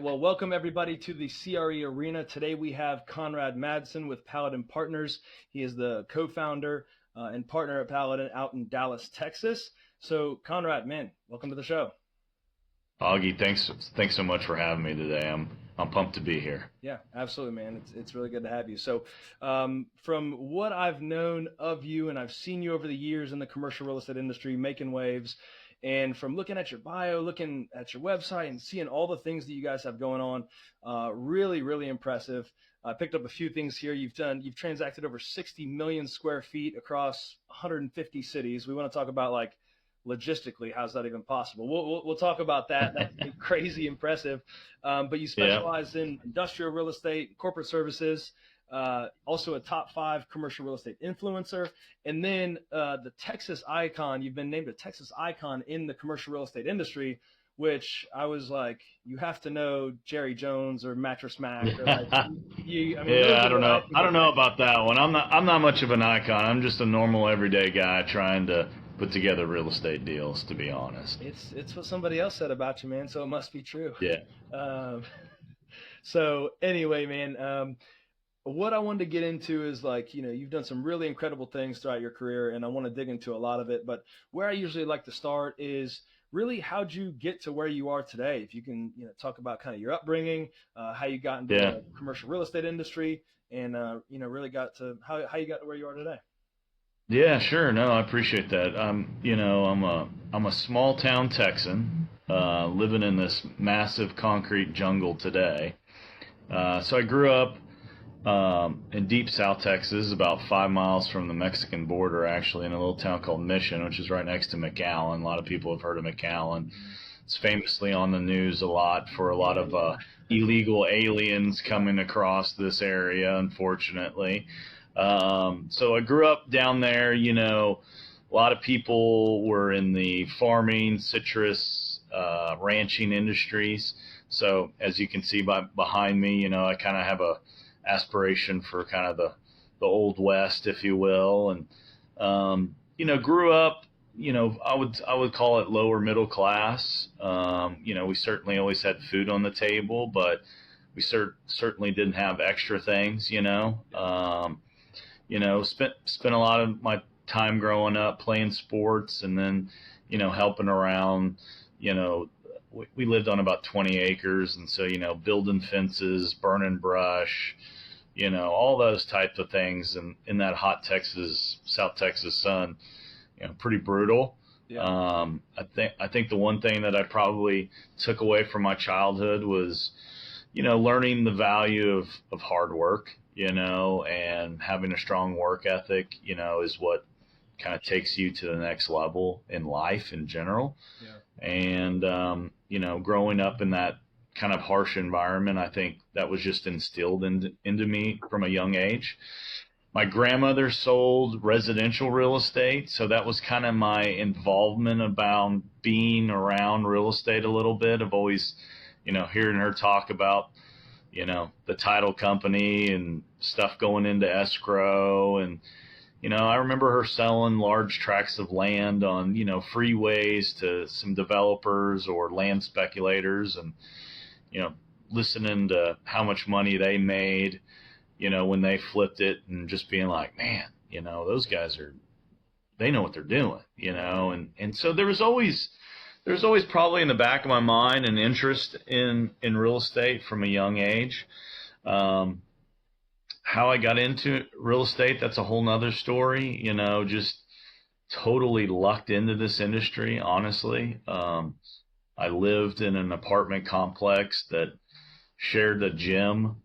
right, well, welcome everybody to the CRE Arena. Today we have Conrad Madsen with Paladin Partners. He is the co-founder and partner at Paladin out in Dallas, Texas. So, Conrad, man, welcome to the show. Augie, thanks so much for having me today. I'm pumped to be here. Yeah, absolutely, man. It's really good to have you. So, from what I've known of you, and I've seen you over the years in the commercial real estate industry, making waves, and from looking at your bio, looking at your website, and seeing all the things that you guys have going on, really, really impressive. I picked up a few things here. You've transacted over 60 million square feet across 150 cities. We want to talk about like logistically, how's that even possible? We'll talk about that. That's crazy impressive. But you specialize in industrial real estate, corporate services, also a top 5 commercial real estate influencer, and then the Texas icon. You've been named a Texas icon in the commercial real estate industry, which I was like, you have to know Jerry Jones or Mattress Mac. Or like, I don't know. I don't know about that one. I'm not much of an icon. I'm just a normal everyday guy trying to put together real estate deals, to be honest. It's what somebody else said about you, man, so it must be true. Yeah. So anyway, man, what I wanted to get into is like, you've done some really incredible things throughout your career, and I want to dig into a lot of it. But where I usually like to start is really, how'd you get to where you are today? If you can, talk about kind of your upbringing, how you got into the commercial real estate industry, and really got to how you got to where you are today. Yeah, sure. No, I appreciate that. I'm a small town Texan, living in this massive concrete jungle today. So I grew up in deep South Texas, about 5 miles from the Mexican border, actually, in a little town called Mission, which is right next to McAllen. A lot of people have heard of McAllen. It's famously on the news a lot for a lot of illegal aliens coming across this area, unfortunately. So I grew up down there. A lot of people were in the farming, citrus, ranching industries. So as you can see behind me, I kind of have a aspiration for kind of the old West, if you will. And, grew up, I would call it lower middle class. We certainly always had food on the table, but we certainly didn't have extra things, spent a lot of my time growing up playing sports, and then, helping around. We lived on about 20 acres, and so, building fences, burning brush, all those types of things. And in that hot South Texas sun, pretty brutal. Yeah. I think the one thing that I probably took away from my childhood was, learning the value of hard work, and having a strong work ethic, is what kind of takes you to the next level in life in general. Yeah. And, growing up in that kind of harsh environment, I think that was just instilled into me from a young age. My grandmother sold residential real estate, so that was kind of my involvement about being around real estate a little bit. I've always, hearing her talk about, the title company and stuff going into escrow. And, I remember her selling large tracts of land on, freeways to some developers or land speculators, and, listening to how much money they made, when they flipped it, and just being like, man, those guys they know what they're doing, and so there was always probably in the back of my mind an interest in real estate from a young age. How I got into real estate, that's a whole nother story, just totally lucked into this industry, honestly. I lived in an apartment complex that shared a gym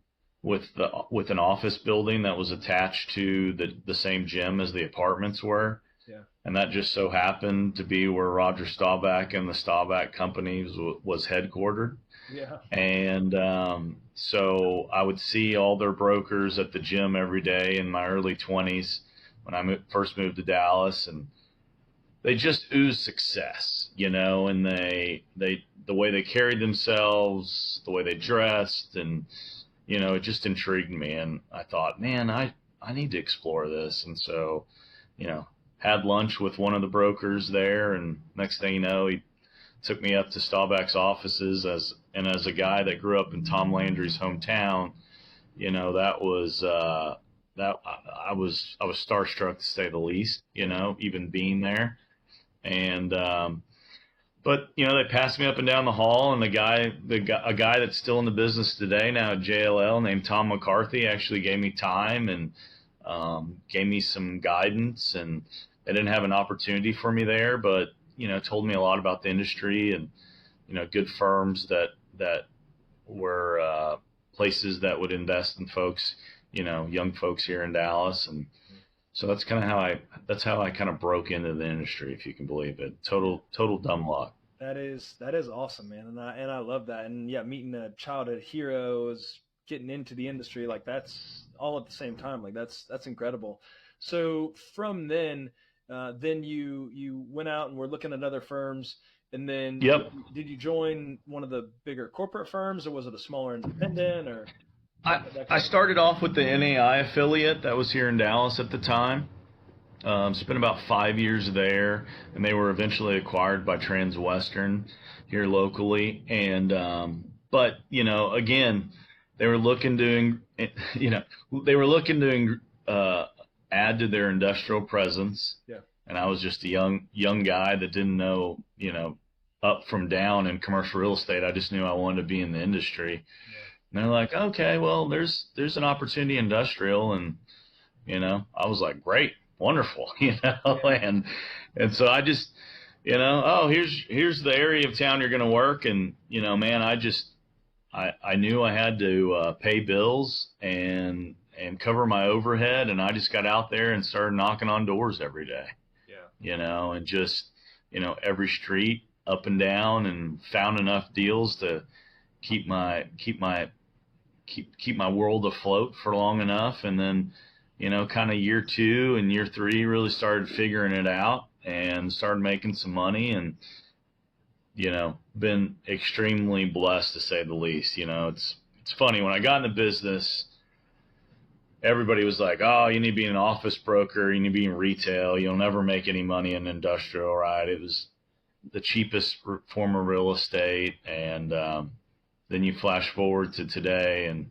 with an office building that was attached to the same gym as the apartments were. Yeah. And that just so happened to be where Roger Staubach and the Staubach Company was headquartered. Yeah. And so I would see all their brokers at the gym every day in my early 20s when I first moved to Dallas, and they just oozed success, and the way they carried themselves, the way they dressed, and it just intrigued me. And I thought, man, I need to explore this. And so, had lunch with one of the brokers there, and next thing you know, he took me up to Staubach's offices as a guy that grew up in Tom Landry's hometown. That was that I was starstruck to say the least. Even being there, and but they passed me up and down the hall, and a guy that's still in the business today now at JLL named Tom McCarthy actually gave me time and gave me some guidance, and they didn't have an opportunity for me there, but told me a lot about the industry and good firms that were places that would invest in folks, young folks here in Dallas. And so that's how I kind of broke into the industry, if you can believe it. Total dumb luck. That is awesome, man. And I love that. And yeah, meeting a childhood heroes, getting into the industry, like that's all at the same time. Like that's incredible. So from then you went out and were looking at other firms. And then Yep. Did you join one of the bigger corporate firms, or was it a smaller independent? Or I started off with the NAI affiliate that was here in Dallas at the time. Spent about 5 years there, and they were eventually acquired by Transwestern here locally. And but again, they were looking to add to their industrial presence. Yeah. And I was just a young guy that didn't know up from down in commercial real estate. I just knew I wanted to be in the industry. Yeah. And they're like, okay, well, there's an opportunity industrial, and I was like, great, wonderful, Yeah. and so I just, oh, here's the area of town you're going to work, and man, I knew I had to pay bills and cover my overhead, and I just got out there and started knocking on doors every day. Yeah. And just every street up and down, and found enough deals to keep my world afloat for long enough. And then kind of year 2 and year 3 really started figuring it out and started making some money, and been extremely blessed, to say the least. It's funny, when I got in the business, everybody was like, oh, you need to be an office broker, you need to be in retail, you'll never make any money in industrial, right? It was the cheapest form of real estate. And then you flash forward to today, and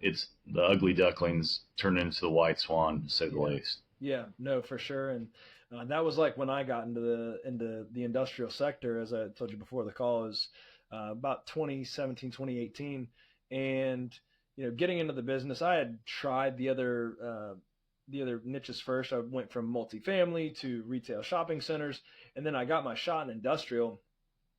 it's the ugly ducklings turned into the white swan, to say the least. Yeah, no, for sure. And that was like when I got into the industrial sector, as I told you before the call, is about 2017, 2018. And getting into the business, I had tried the other niches first. I went from multifamily to retail shopping centers, and then I got my shot in industrial.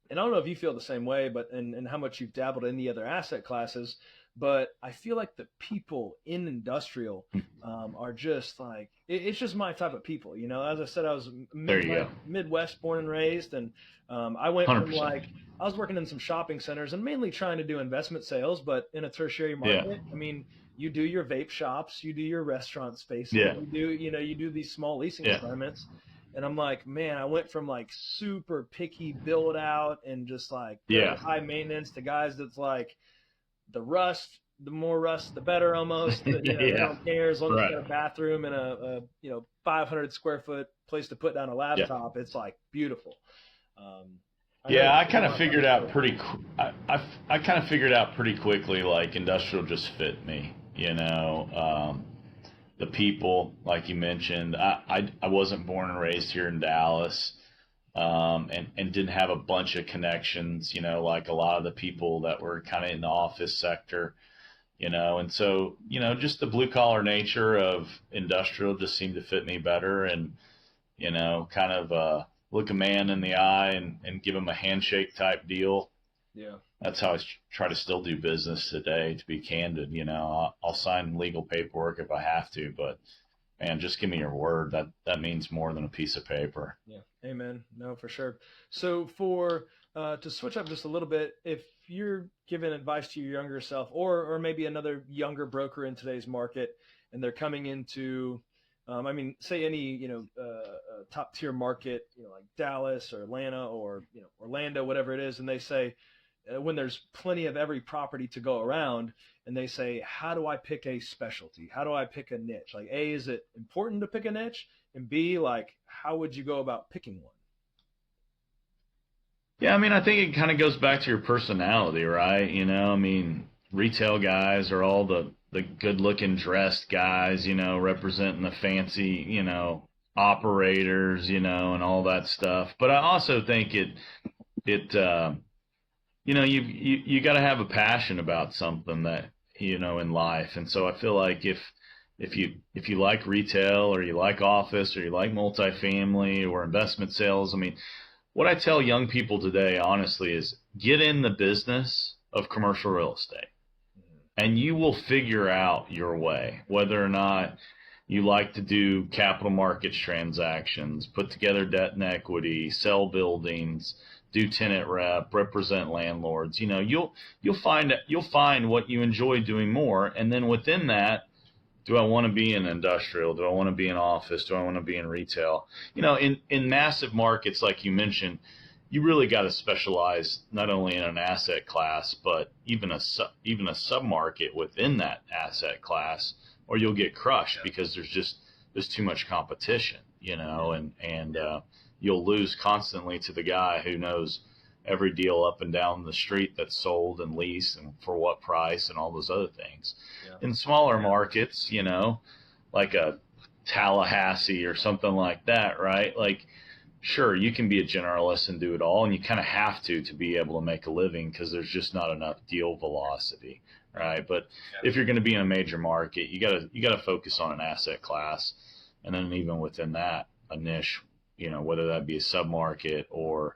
And I don't know if you feel the same way, but and how much you've dabbled in the other asset classes, but I feel like the people in industrial are just like, it's just my type of people. As I said, I was Midwest born and raised, and I went 100%. from like, I was working in some shopping centers and mainly trying to do investment sales, but in a tertiary market. Yeah. I mean, you do your vape shops, you do your restaurant spaces, Yeah. you do these small leasing assignments. And I'm like, man, I went from like super picky build out and just like high maintenance to guys that's like, the more rust, the better almost. They don't care as long as you got a bathroom and a 500 square foot place to put down a laptop. It's like beautiful. I kind of figured out I kind of figured out pretty quickly, like, industrial just fit me. The people, like you mentioned, I wasn't born and raised here in Dallas, and didn't have a bunch of connections, like a lot of the people that were kind of in the office sector, and so, just the blue collar nature of industrial just seemed to fit me better. And, kind of look a man in the eye and give him a handshake type deal. Yeah. That's how I try to still do business today, to be candid. I'll sign legal paperwork if I have to, but man, just give me your word. That means more than a piece of paper. Yeah. Amen. No, for sure. So for to switch up just a little bit, if you're giving advice to your younger self, or maybe another younger broker in today's market, and they're coming into, say any top tier market, like Dallas or Atlanta or Orlando, whatever it is, and they say, when there's plenty of every property to go around, and they say, how do I pick a specialty? How do I pick a niche? Like, A, is it important to pick a niche? And B, like, how would you go about picking one? Yeah, I mean, I think it kind of goes back to your personality, right? I mean, retail guys are all the good-looking dressed guys, representing the fancy, operators, and all that stuff. But I also think it you got to have a passion about something that, in life. And so I feel like if you like retail, or you like office, or you like multifamily or investment sales, I mean, what I tell young people today, honestly, is get in the business of commercial real estate, and you will figure out your way, whether or not you like to do capital markets transactions, put together debt and equity, sell buildings, do tenant rep, represent landlords. You'll find what you enjoy doing more, and then within that, do I want to be in industrial? Do I want to be in office? Do I want to be in retail? In massive markets like you mentioned, you really got to specialize not only in an asset class, but even a sub-market within that asset class, or you'll get crushed because there's too much competition, and you'll lose constantly to the guy who knows every deal up and down the street that's sold and leased and for what price and all those other things. Yeah. In smaller markets, like a Tallahassee or something like that, right? Like, sure, you can be a generalist and do it all, and you kind of have to be able to make a living because there's just not enough deal velocity, right? But if you're going to be in a major market, you gotta focus on an asset class, and then even within that, a niche, whether that be a sub-market, or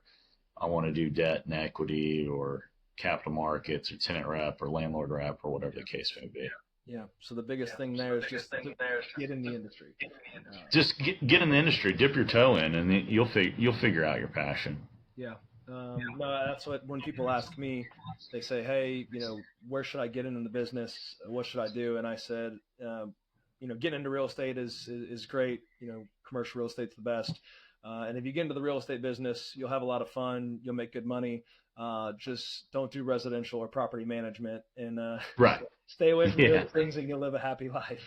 I want to do debt and equity, or capital markets, or tenant rep, or landlord rep, or whatever the case may be. Yeah. So the biggest thing there is just get in the industry. Just get in the industry, dip your toe in, and then you'll figure out your passion. Yeah. No, that's when people ask me, they say, hey, where should I get into the business? What should I do? And I said, getting into real estate is great. Commercial real estate's the best. And if you get into the real estate business, you'll have a lot of fun. You'll make good money. Just don't do residential or property management, and right. Stay away from those things, and you'll live a happy life.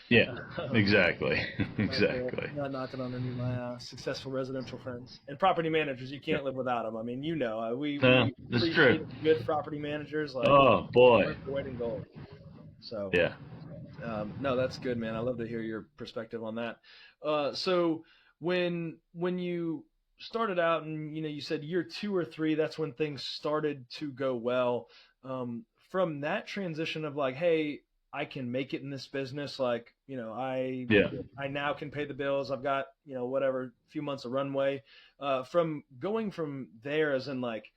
Yeah, exactly. Exactly. Not knocking on any of my successful residential friends. And property managers, you can't live without them. I mean, we that's true. Good property managers. Like, oh boy, weight gold. So yeah. No, that's good, man. I love to hear your perspective on that. So when you started out, and you said year 2 or 3, that's when things started to go well. From that transition of like, hey, I can make it in this business, like, I now can pay the bills. I've got, whatever, few months of runway. From going from there, as in like,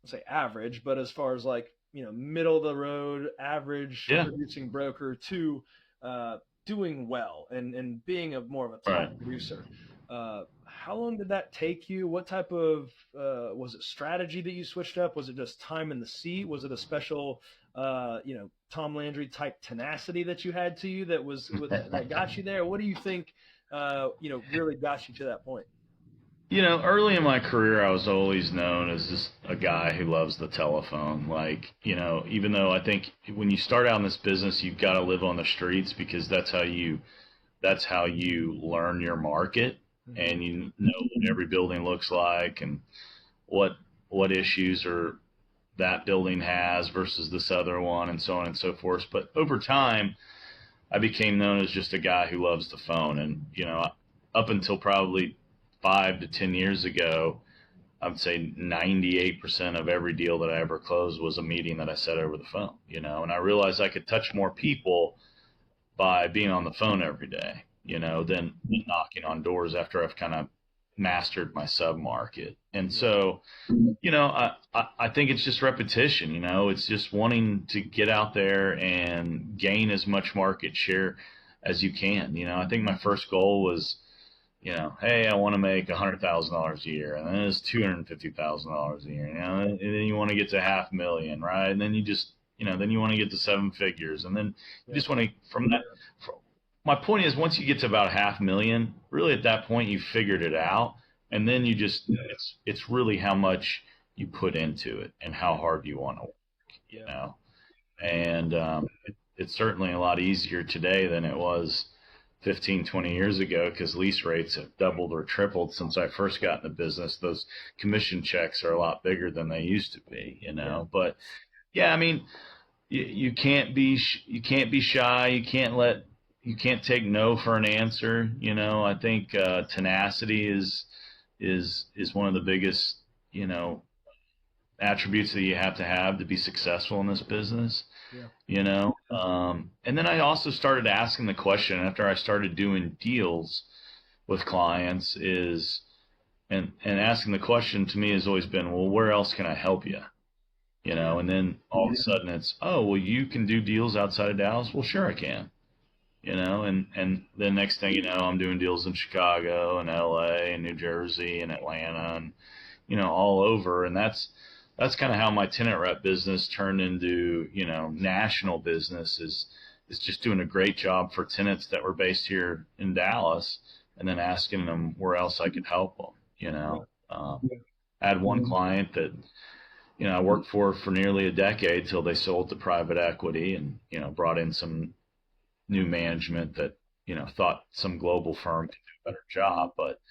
let's say average, but as far as like, middle of the road, average producing broker, to doing well and being more of a top producer. How long did that take you? What type of was it strategy that you switched up? Was it just time in the seat? Was it a special Tom Landry type tenacity that you had to you that got you there? What do you think really got you to that point? Early in my career, I was always known as just a guy who loves the telephone. Like, even though I think when you start out in this business, you've got to live on the streets, because that's how you learn your market, and you know what every building looks like, and what issues that building has versus this other one, and so on and so forth. But over time, I became known as just a guy who loves the phone. And, up until probably 5 to 10 years ago, I'd say 98% of every deal that I ever closed was a meeting that I set over the phone, and I realized I could touch more people by being on the phone every day, than knocking on doors after I've kind of mastered my sub-market. And so, I think it's just repetition, it's just wanting to get out there and gain as much market share as you can. I think my first goal was, hey, I want to make $100,000 a year, and then it's $250,000 a year, and then you want to get to $500,000, right? And then you just, then you want to get to 7 figures, and then you just want to, my point is, once you get to about $500,000, really at that point you figured it out, and then you just, it's really how much you put into it and how hard you want to work, and it's certainly a lot easier today than it was 15, 20 years ago, because lease rates have doubled or tripled since I first got in the business. Those commission checks are a lot bigger than they used to be, you know. But yeah, I mean, you can't be shy. You can't take no for an answer. You know, I think tenacity is one of the biggest, you know, attributes that you have to be successful in this business. Yeah. You know, and then I also started asking the question after I started doing deals with clients and asking the question to me has always been, well, where else can I help you? You know, and then all of a sudden it's, oh, well, you can do deals outside of Dallas? Well, sure I can. You know, and the next thing you know, I'm doing deals in Chicago and LA and New Jersey and Atlanta and, you know, all over. And that's kind of how my tenant rep business turned into, you know, national business is just doing a great job for tenants that were based here in Dallas and then asking them where else I could help them, you know. I had one client that, you know, I worked for nearly a decade till they sold to private equity and, you know, brought in some new management that, you know, thought some global firm could do a better job. But,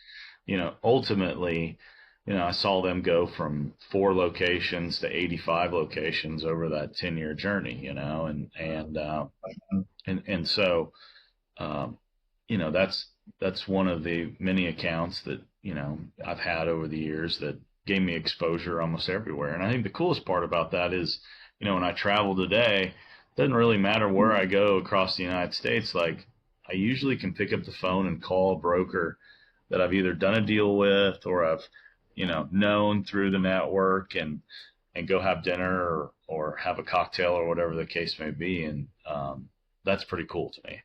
you know, ultimately, you know, I saw them go from 4 locations to 85 locations over that 10-year journey, you know, and so, you know, that's one of the many accounts that, you know, I've had over the years that gave me exposure almost everywhere. And I think the coolest part about that is, you know, when I travel today, it doesn't really matter where I go across the United States. Like, I usually can pick up the phone and call a broker that I've either done a deal with or I've, you know, known through the network and go have dinner or have a cocktail or whatever the case may be. And that's pretty cool to me.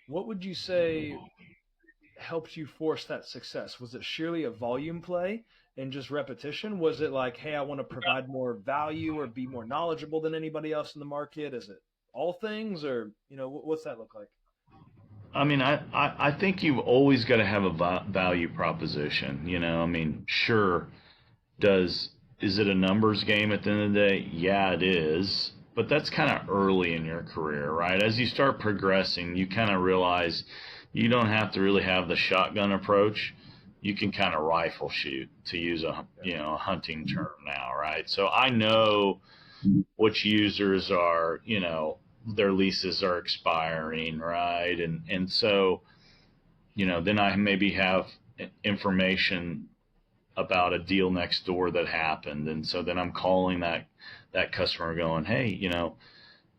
What would you say helped you force that success? Was it sheerly a volume play and just repetition? Was it like, hey, I want to provide more value or be more knowledgeable than anybody else in the market? Is it all things, or, you know, what's that look like? I mean, I think you've always got to have a value proposition, you know. I mean, sure, is it a numbers game at the end of the day? Yeah, it is. But that's kind of early in your career, right? As you start progressing, you kind of realize you don't have to really have the shotgun approach. You can kind of rifle shoot, to use a hunting term now, right? So I know which users are, you know, their leases are expiring, right? And so, you know, then I maybe have information about a deal next door that happened. And so then I'm calling that customer going, hey, you know,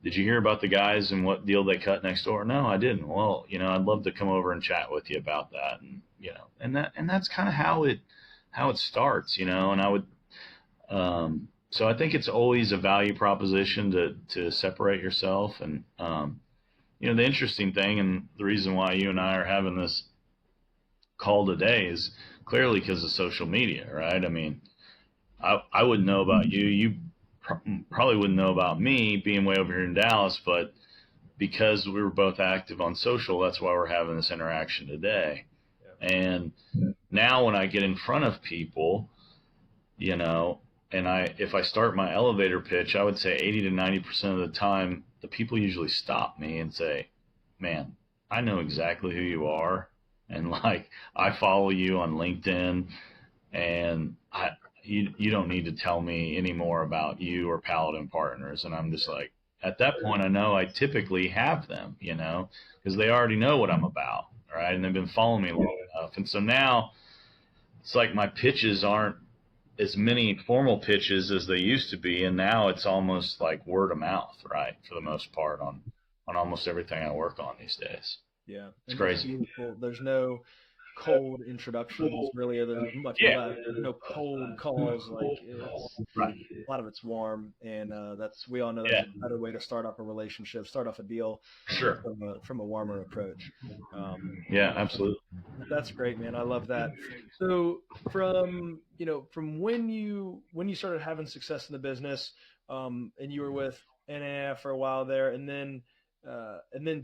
did you hear about the guys and what deal they cut next door? No, I didn't. Well, you know, I'd love to come over and chat with you about that. And, you know, and that's kind of how it starts, you know. And I would, so I think it's always a value proposition to separate yourself. And, you know, the interesting thing and the reason why you and I are having this call today is clearly because of social media, right? I mean, I wouldn't know about you. You probably wouldn't know about me being way over here in Dallas, but because we were both active on social, that's why we're having this interaction today. Yeah. And now when I get in front of people, you know, and if I start my elevator pitch, I would say 80 to 90% of the time, the people usually stop me and say, man, I know exactly who you are. And like, I follow you on LinkedIn, and you don't need to tell me any more about you or Paladin Partners. And I'm just like, at that point, I know I typically have them, you know, because they already know what I'm about, right? And they've been following me long enough. And so now it's like my pitches aren't as many formal pitches as they used to be. And now it's almost like word of mouth, right? For the most part on almost everything I work on these days. Yeah. It's crazy. Beautiful. There's no cold introductions really, there's much less. There's no cold calls. Like, right. A lot of it's warm, and we all know that's a better way to start off a relationship, start off a deal. Sure. From a warmer approach. Yeah, absolutely. That's great, man. I love that. So from when you started having success in the business, and you were with NAF for a while there, and then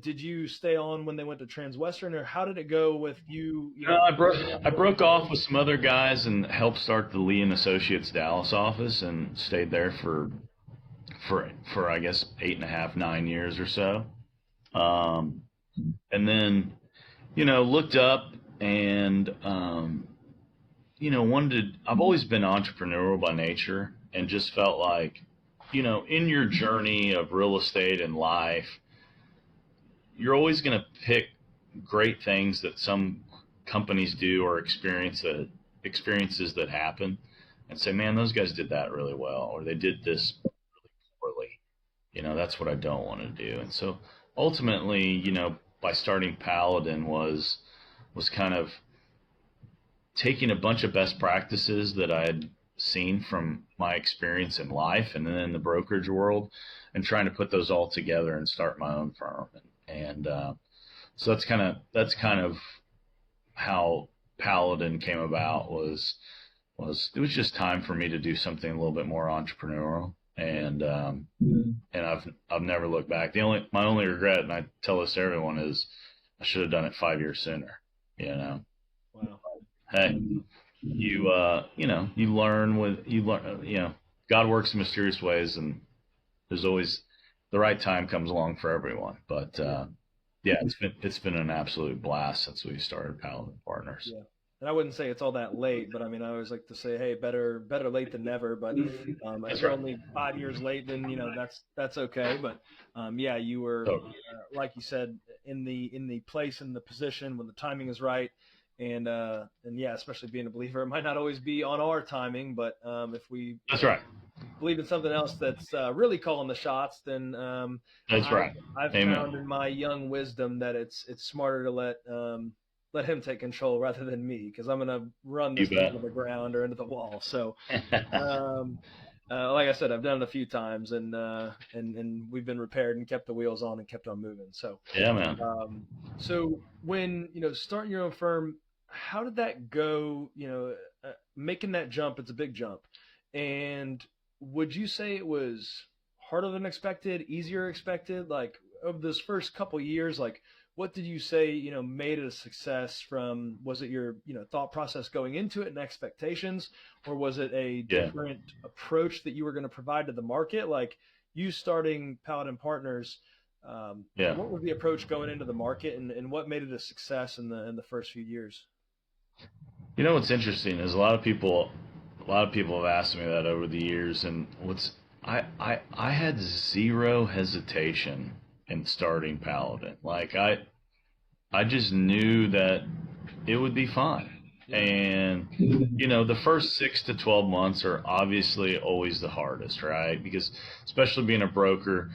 did you stay on when they went to Transwestern, or how did it go with you? No, I broke off with some other guys and helped start the Lee and Associates Dallas office, and stayed there for I guess 8.5, 9 years or so. And then, looked up and, I've always been entrepreneurial by nature and just felt like, in your journey of real estate and life, you're always going to pick great things that some companies do or experiences that happen and say, man, those guys did that really well, or they did this really poorly. That's what I don't want to do. And so ultimately, by starting Paladin was kind of taking a bunch of best practices that I had seen from my experience in life and then in the brokerage world and trying to put those all together and start my own firm. And so that's kind of how Paladin came about. Was it was just time for me to do something a little bit more entrepreneurial, and I've never looked back. My only regret, and I tell this to everyone, is I should have done it 5 years sooner. Wow. Hey, you learn. God works in mysterious ways, and there's always the right time comes along for everyone. But yeah, it's been an absolute blast since we started Paladin Partners. Yeah. And I wouldn't say it's all that late, but I mean, I always like to say, hey, better late than never. But if you're only 5 years late, then that's okay. But yeah, you were like you said, in the place, in the position when the timing is right, and yeah, especially being a believer, it might not always be on our timing, but if we that's right believe in something else that's really calling the shots, then that's right. I've Amen. found in my young wisdom that it's smarter to let him take control rather than me, because I'm going to run this thing into the ground or into the wall. So, like I said, I've done it a few times, and we've been repaired and kept the wheels on and kept on moving. So, yeah, man. So when, starting your own firm, how did that go? Making that jump, it's a big jump. And would you say it was harder than expected, easier expected? Like, over those first couple years, like, what did you say, made it a success? From, was it your, thought process going into it and expectations, or was it a different approach that you were going to provide to the market? Like, you starting Paladin Partners, what was the approach going into the market, and what made it a success in the first few years? What's interesting is a lot of people have asked me that over the years, and I had zero hesitation in starting Paladin. Like, I just knew that it would be fine. And the first 6 to 12 months are obviously always the hardest, right? Because especially being a broker,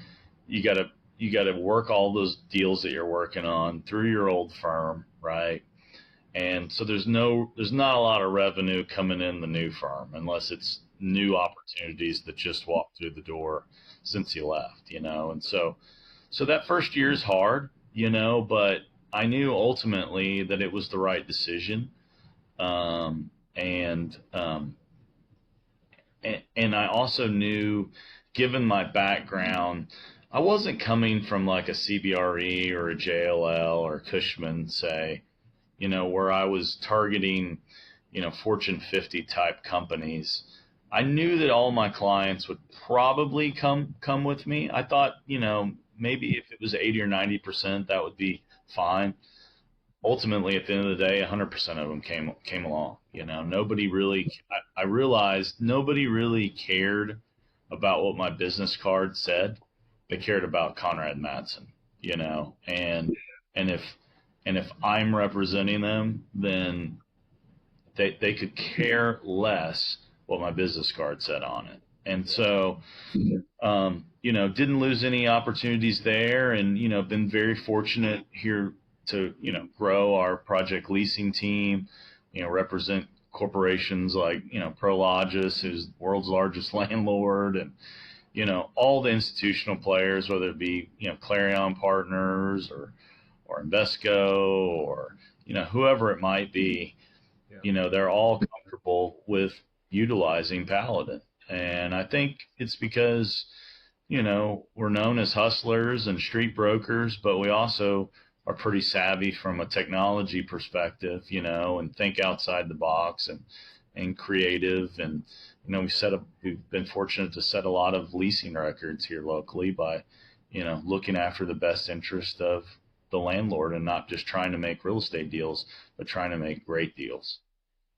you got to work all those deals that you're working on through your old firm, right? And so there's not a lot of revenue coming in the new firm unless it's new opportunities that just walked through the door since you left, and so that first year is hard, but I knew ultimately that it was the right decision. And I also knew, given my background, I wasn't coming from like a CBRE or a JLL or Cushman, say, where I was targeting, Fortune 50 type companies. I knew that all my clients would probably come with me. I thought, maybe if it was 80 or 90%, that would be fine. Ultimately, at the end of the day, 100% of them came along. Nobody really, I realized nobody really cared about what my business card said. They cared about Conrad Madsen, and if I'm representing them, then they could care less what my business card said on it. And so, didn't lose any opportunities there, and, been very fortunate here to, grow our project leasing team, represent corporations like, Prologis, who's the world's largest landlord, and, all the institutional players, whether it be, Clarion Partners or Invesco or, whoever it might be, they're all comfortable with utilizing Paladin. And I think it's because, we're known as hustlers and street brokers, but we also are pretty savvy from a technology perspective, and think outside the box and creative. And, we've been fortunate to set a lot of leasing records here locally by, looking after the best interest of the landlord and not just trying to make real estate deals, but trying to make great deals.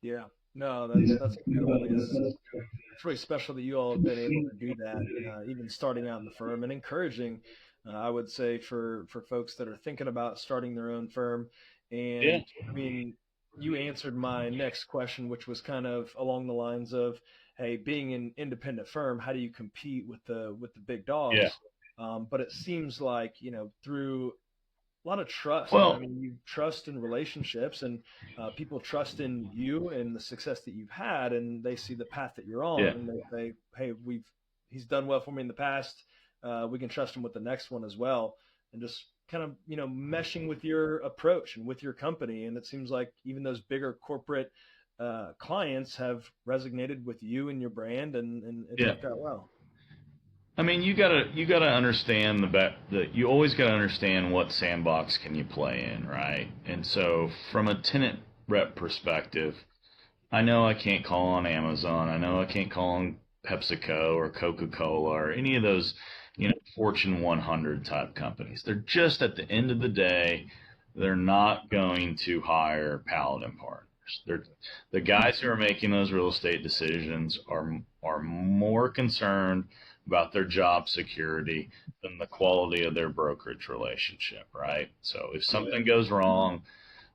Yeah. No, that's incredible. It's really special that you all have been able to do that, even starting out in the firm and encouraging, I would say, for folks that are thinking about starting their own firm. Yeah. And I mean, you answered my next question, which was kind of along the lines of, hey, being an independent firm, how do you compete with the big Yeah. dogs? But it seems like, through a lot of trust. I Well, mean, you trust in relationships, and people trust in you and the success that you've had, and they see the path that you're on, yeah. and they say, "Hey, he's done well for me in the past. We can trust him with the next one as well." And just kind of meshing with your approach and with your company, and it seems like even those bigger corporate clients have resonated with you and your brand, and it's Yeah. worked out well. I mean, you gotta understand that you always gotta understand what sandbox can you play in, right? And so, from a tenant rep perspective, I know I can't call on Amazon. I know I can't call on PepsiCo or Coca-Cola or any of those, Fortune 100 type companies. They're just at the end of the day, they're not going to hire Paladin Partners. The guys who are making those real estate decisions are more concerned about their job security than the quality of their brokerage relationship, right? So if something goes wrong,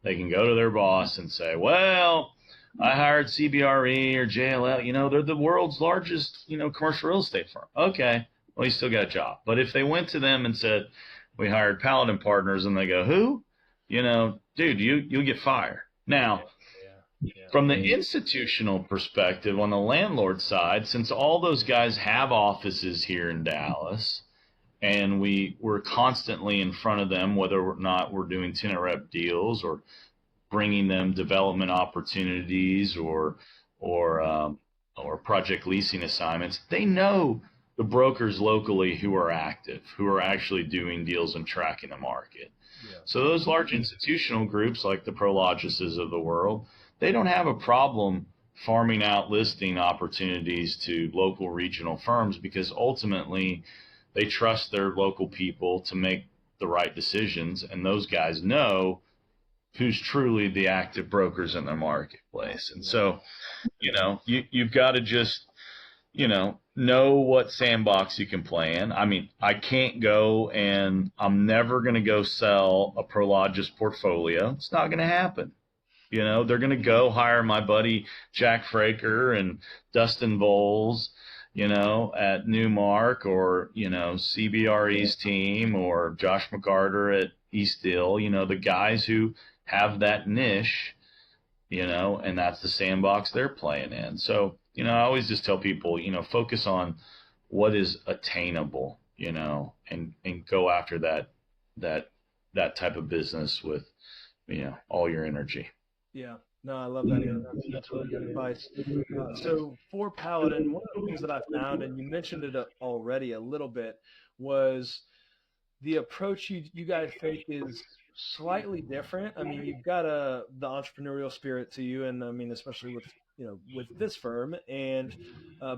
they can go to their boss and say, well, I hired CBRE or JLL, they're the world's largest, commercial real estate firm. Okay, well, you still got a job. But if they went to them and said, we hired Paladin Partners, and they go, who? Dude, you'll get fired. Now, from the institutional perspective, on the landlord side, since all those guys have offices here in Dallas, and we're constantly in front of them, whether or not we're doing tenant rep deals or bringing them development opportunities or project leasing assignments, they know the brokers locally who are active, who are actually doing deals and tracking the market. Yeah. So those large institutional groups like the Prologises of the world, they don't have a problem farming out listing opportunities to local regional firms because ultimately they trust their local people to make the right decisions, and those guys know who's truly the active brokers in the marketplace. And so, you've got to just, know what sandbox you can play in. I mean, I can't go and I'm never going to go sell a Prologis portfolio. It's not going to happen. They're going to go hire my buddy Jack Fraker and Dustin Bowles, at Newmark, or, CBRE's team, or Josh McCarter at Eastdil, the guys who have that niche, and that's the sandbox they're playing in. So, I always just tell people, focus on what is attainable, and go after that type of business with, all your energy. Yeah, no, I love that. That's really good advice. So for Paladin, one of the things that I found, and you mentioned it already a little bit, was the approach you guys take is slightly different. I mean, you've got the entrepreneurial spirit to you, and I mean, especially with with this firm, and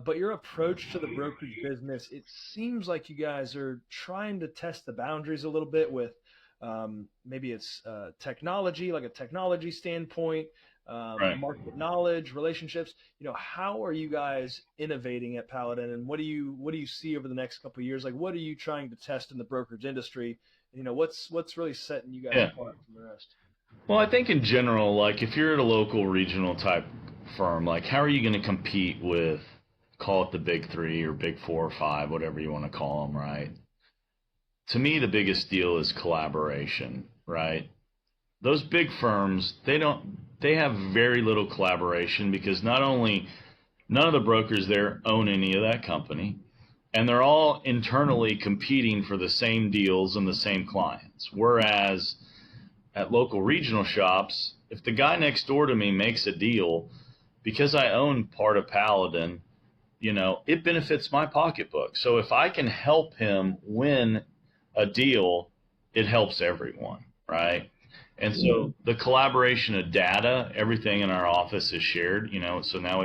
but your approach to the brokerage business, it seems like you guys are trying to test the boundaries a little bit with maybe it's technology, like a technology standpoint, Right. market knowledge, relationships. How are you guys innovating at Paladin, and what do you see over the next couple of years? Like, what are you trying to test in the brokerage industry? What's really setting you guys Yeah. apart from the rest? Well, I think in general, like if you're at a local regional type firm, like how are you going to compete with, call it the big three or big four or five, whatever you want to call them, right? To me, the biggest deal is collaboration, right? Those big firms, they have very little collaboration because not only none of the brokers there own any of that company, and they're all internally competing for the same deals and the same clients. Whereas at local regional shops, if the guy next door to me makes a deal, because I own part of Paladin, it benefits my pocketbook. So if I can help him win a deal, it helps everyone, right? And so the collaboration of data, everything in our office is shared, so now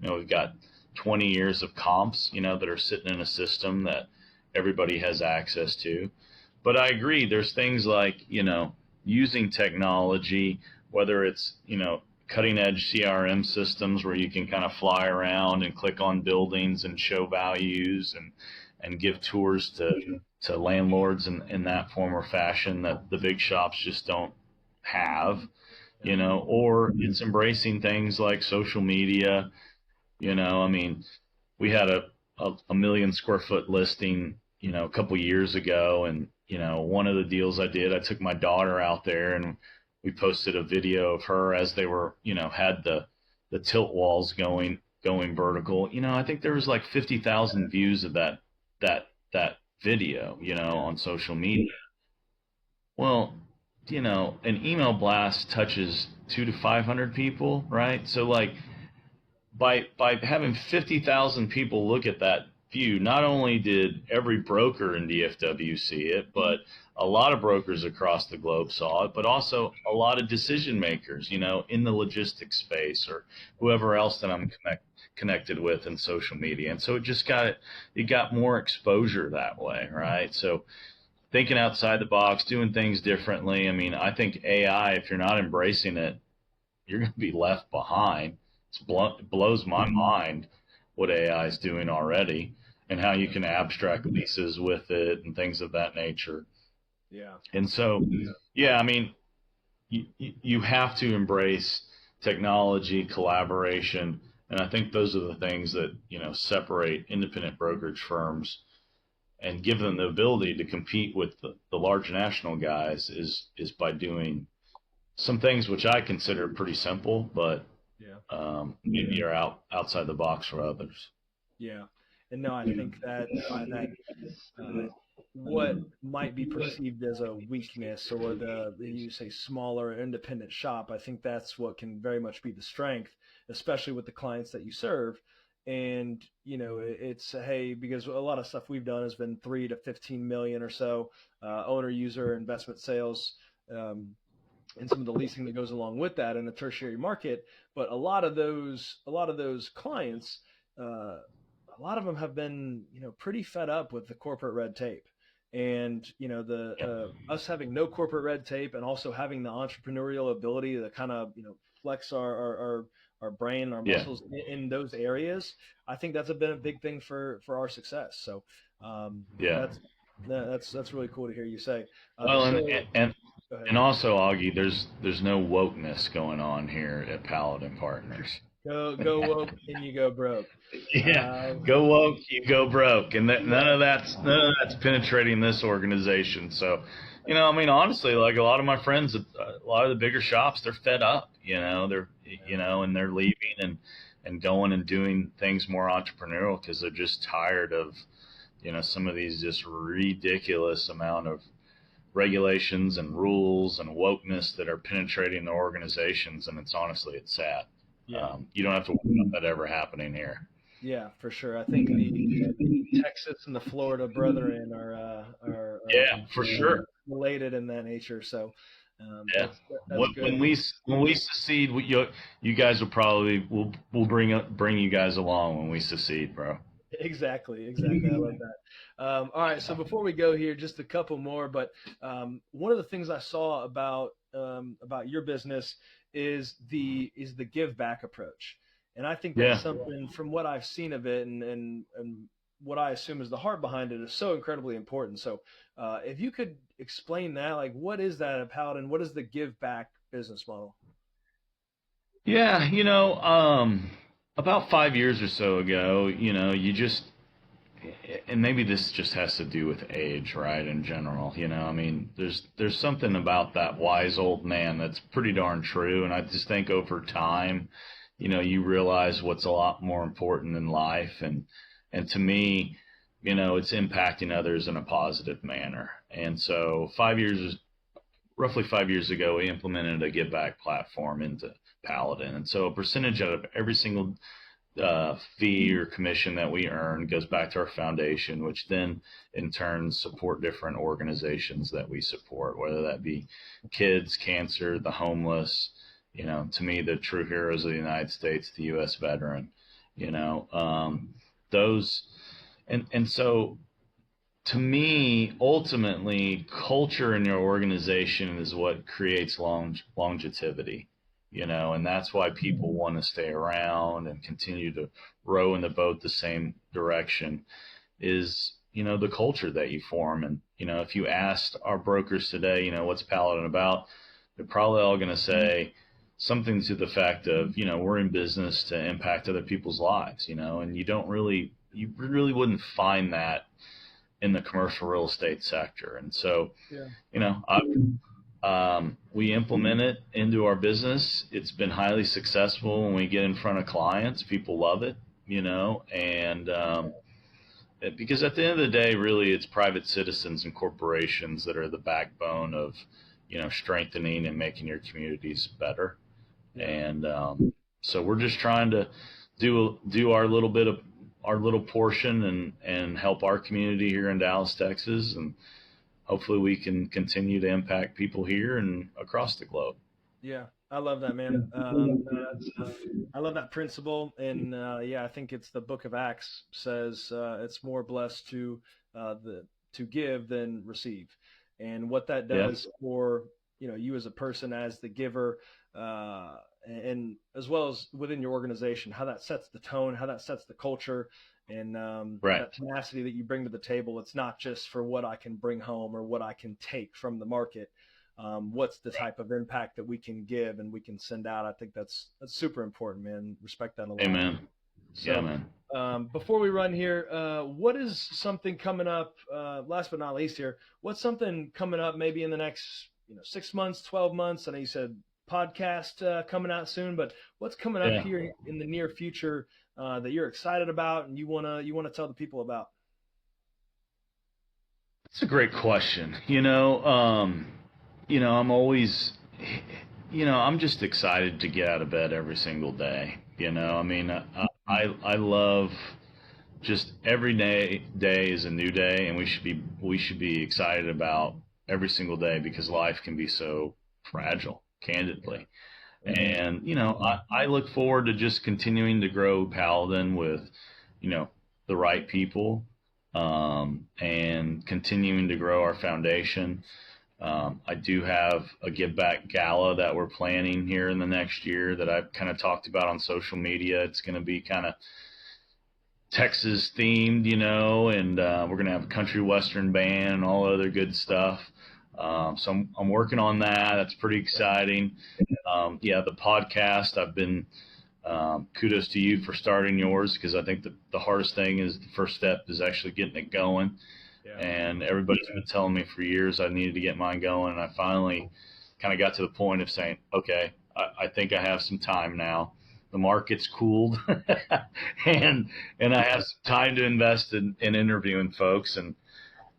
we've got 20 years of comps, that are sitting in a system that everybody has access to. But I agree. There's things like, using technology, whether it's, cutting edge CRM systems where you can kind of fly around and click on buildings and show values and give tours to landlords in that form or fashion that the big shops just don't have, or it's embracing things like social media. I mean, we had a 1 million square foot listing, a couple years ago. And, one of the deals I did, I took my daughter out there and we posted a video of her as they were, had the tilt walls going vertical. I think there was like 50,000 views of that video, on social media. Well, an email blast touches 200 to 500 people, right? So like, by having 50,000 people look at that view, not only did every broker in DFW see it, but a lot of brokers across the globe saw it, but also a lot of decision makers, in the logistics space or whoever else that I'm connected with in social media. And so it got more exposure that way, right? So thinking outside the box, doing things differently. I mean, I think AI, if you're not embracing it, you're going to be left behind. It blows my mind what AI is doing already and how you can abstract leases with it and things of that nature. Yeah. And so, I mean, you have to embrace technology, collaboration, and I think those are the things that, separate independent brokerage firms and give them the ability to compete with the large national guys is by doing some things which I consider pretty simple, but maybe are outside the box for others. Yeah. And no, I think that what might be perceived as a weakness or you say smaller independent shop, I think that's what can very much be the strength, especially with the clients that you serve. And, it's, hey, because a lot of stuff we've done has been 3 to 15 million or so, owner user investment sales, and some of the leasing that goes along with that in the tertiary market. But a lot of those clients, a lot of them have been, pretty fed up with the corporate red tape. And, us having no corporate red tape and also having the entrepreneurial ability to kind of, flex our brain, our muscles in those areas, I think that's been a big thing for our success. So, that's really cool to hear you say. And also, Augie, there's no wokeness going on here at Paladin Partners. Go woke and you go broke. Go woke, you go broke, and none of that's penetrating this organization. So, I mean, honestly, like a lot of my friends, a lot of the bigger shops, they're fed up. They're and they're leaving and going and doing things more entrepreneurial because they're just tired of some of these just ridiculous amount of regulations and rules and wokeness that are penetrating the organizations, and it's sad. You don't have to worry about that ever happening here. Yeah, for sure. I think the Texas and the Florida brethren are for sure related in that nature. So that's when we secede, you guys will probably we'll bring you guys along when we secede, bro. Exactly. I love that. All right. So before we go here, just a couple more. But one of the things I saw about your business is the give back approach, and I think that's something from what I've seen of it and what I assume is the heart behind it is so incredibly important. So if you could explain that, like what is that at Paladin? What is the give back business model? Yeah, about 5 years or so ago, you just, and maybe this just has to do with age, right? In general, I mean, there's something about that wise old man that's pretty darn true. And I just think over time, you realize what's a lot more important in life. And to me, it's impacting others in a positive manner. And so roughly 5 years ago, we implemented a give back platform into Paladin. And so a percentage out of every single fee or commission that we earn goes back to our foundation, which then in turn support different organizations that we support, whether that be kids, cancer, the homeless, to me, the true heroes of the United States, the U.S. veteran, those. And so to me, ultimately, culture in your organization is what creates longevity, and that's why people want to stay around and continue to row in the boat the same direction is, the culture that you form. And, if you asked our brokers today, what's Paladin about, they're probably all going to say something to the fact of, we're in business to impact other people's lives, and you really wouldn't find that in the commercial real estate sector. And so, we implement it into our business. It's been highly successful when we get in front of clients. People love it, and because at the end of the day, really, it's private citizens and corporations that are the backbone of, strengthening and making your communities better. And so we're just trying to do our little portion and help our community here in Dallas, Texas, and hopefully we can continue to impact people here and across the globe. Yeah, I love that, man. I love that principle, and I think it's the Book of Acts says it's more blessed to give than receive, and what that does for you as a person, as the giver, and as well as within your organization, how that sets the tone, how that sets the culture, and that tenacity that you bring to the table. It's not just for what I can bring home or what I can take from the market. What's the type of impact that we can give and we can send out? I think that's super important, man. Respect that a lot. Amen. So, yeah, man. Before we run here, what is something coming up, last but not least here, what's something coming up maybe in the next 6 months, 12 months? I know you said podcast coming out soon, but what's coming up here in the near future that you're excited about and you wanna tell the people about? That's a great question. I'm always, I'm just excited to get out of bed every single day. I love just every day is a new day, and we should be excited about every single day because life can be so fragile, candidly. And, I look forward to just continuing to grow Paladin with, the right people, and continuing to grow our foundation. I do have a Give Back Gala that we're planning here in the next year that I've kind of talked about on social media. It's going to be kind of Texas themed, and we're going to have a country western band and all other good stuff. So I'm working on that. That's pretty exciting. The podcast, I've been, kudos to you for starting yours, because I think the hardest thing is the first step is actually getting it going. Yeah. And everybody's been telling me for years I needed to get mine going, and I finally kind of got to the point of saying, okay, I think I have some time now. The market's cooled, and I have some time to invest in interviewing folks,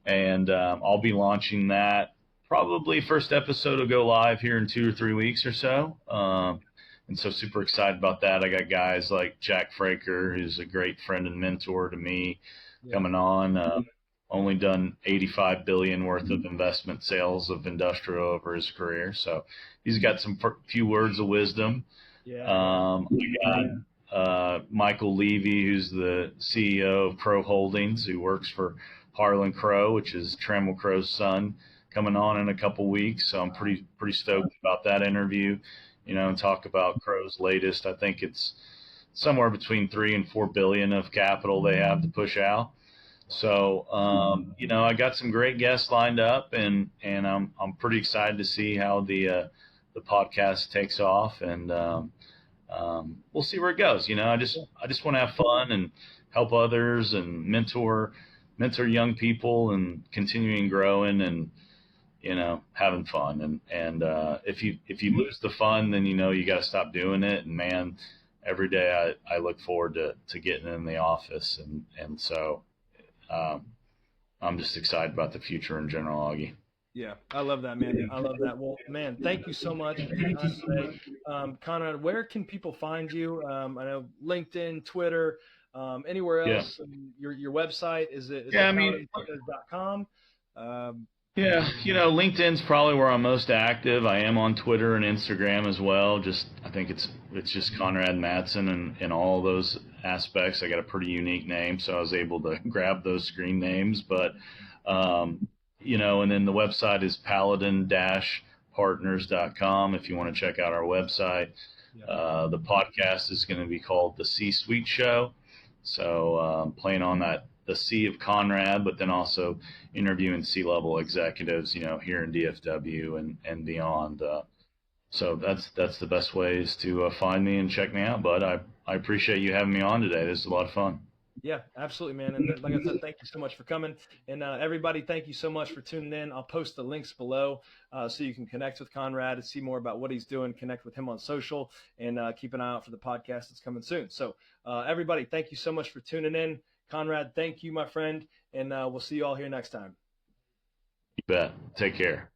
and I'll be launching that. Probably first episode will go live here in 2 or 3 weeks or so. And so super excited about that. I got guys like Jack Fraker, who's a great friend and mentor to me, coming on. Only done $85 billion worth of investment sales of industrial over his career. So he's got some few words of wisdom. We got Michael Levy, who's the CEO of Crow Holdings, who works for Harlan Crow, which is Trammell Crow's son, coming on in a couple weeks. So I'm pretty stoked about that interview, and talk about Crow's latest. I think it's somewhere between 3 and 4 billion of capital they have to push out. So, I got some great guests lined up, and I'm pretty excited to see how the podcast takes off, and we'll see where it goes. I just want to have fun and help others and mentor young people and continuing growing and, having fun. And if you lose the fun, then, you got to stop doing it. And man, every day I look forward to getting in the office. And so, I'm just excited about the future in general, Augie. Yeah, I love that, man. I love that. Well, man, thank you so much for your time today. Conrad, where can people find you? I know LinkedIn, Twitter, anywhere else. Your website, is it paladinpartners.com? LinkedIn's probably where I'm most active. I am on Twitter and Instagram as well. I think it's just Conrad Madsen in all those aspects. I got a pretty unique name, so I was able to grab those screen names. But And then the website is paladin-partners.com if you want to check out our website. Yeah. The podcast is going to be called The C-Suite Show. So playing on the C of Conrad, but then also interviewing C-level executives, here in DFW and beyond. So that's the best ways to find me and check me out. But I appreciate you having me on today. This is a lot of fun. Yeah, absolutely, man. And like I said, thank you so much for coming. And everybody, thank you so much for tuning in. I'll post the links below so you can connect with Conrad and see more about what he's doing, connect with him on social, and keep an eye out for the podcast that's coming soon. So everybody, thank you so much for tuning in. Conrad, thank you, my friend. And we'll see you all here next time. You bet. Take care.